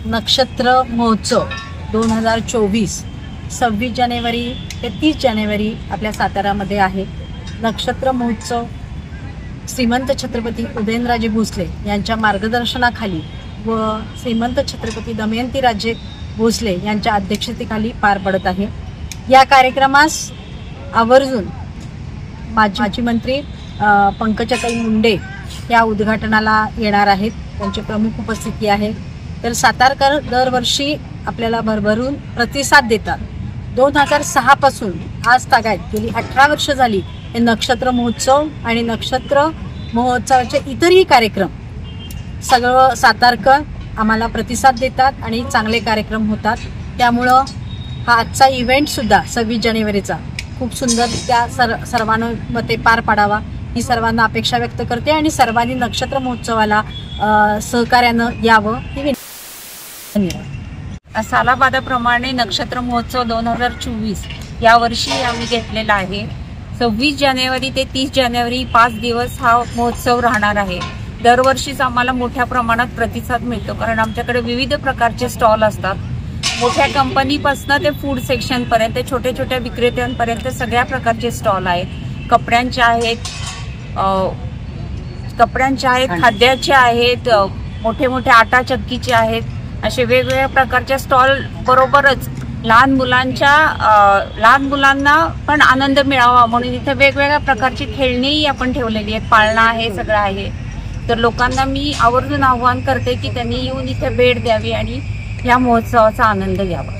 नक्षत्र महोत्सव 2024 26 जानेवारी ते 30 जानेवारी आपल्या साताऱ्यामध्ये आहे। नक्षत्र महोत्सव श्रीमंत छत्रपती उदयनराजे भोसले यांच्या मार्गदर्शनाखाली व श्रीमंत छत्रपती दमयंतीराजे भोसले यांच्या अध्यक्षतेखाली पार पडत आहे। या कार्यक्रमास आवर्जून माजी मंत्री पंकजाताई मुंडे या उद्घाटनाला येणार आहेत, त्यांची प्रमुख उपस्थिती आहे। तर सातारकर दरवर्षी आपल्याला भरभरून प्रतिसाद देतात। 2006 पासून आज तागायत गेली 18 वर्ष झाली हे नक्षत्र महोत्सव आणि नक्षत्र महोत्सवाचे इतरही कार्यक्रम सगळं सातारकर आम्हाला प्रतिसाद देतात आणि चांगले कार्यक्रम होतात। त्यामुळं हा आजचा इव्हेंट सुद्धा 26 जानेवारीचा खूप सुंदररित्या सर्वांमध्ये पार पाडावा ही सर्वांना अपेक्षा व्यक्त करते आणि सर्वांनी नक्षत्र महोत्सवाला सहकार्यानं यावं ही विनंती। धन्यवाद। सालाबादाप्रमाणे नक्षत्र महोत्सव 2024 यावर्षी आम्ही घेतलेला आहे। 26 जानेवारी ते 30 जानेवारी 5 दिवस हा महोत्सव राहणार आहे। दरवर्षीच आम्हाला मोठ्या प्रमाणात प्रतिसाद मिळतो, कारण आमच्याकडे विविध प्रकारचे स्टॉल असतात। मोठ्या कंपनीपासून ते फूड सेक्शनपर्यंत छोट्या छोट्या विक्रेत्यांपर्यंत सगळ्या प्रकारचे स्टॉल आहेत। कपड्यांचे आहेत, खाद्याचे आहेत, मोठे मोठे आटा चक्कीचे आहेत, असे वेगवेगळ्या प्रकारच्या स्टॉल बरोबरच लहान मुलांना पण आनंद मिळावा म्हणून इथे वेगवेगळ्या प्रकारची खेळणीही आपण ठेवलेली आहेत। पाळणा आहे, सगळं आहे। तर लोकांना मी आवर्जून आवाहन करते की त्यांनी येऊन इथे भेट द्यावी आणि या महोत्सवाचा आनंद घ्यावा।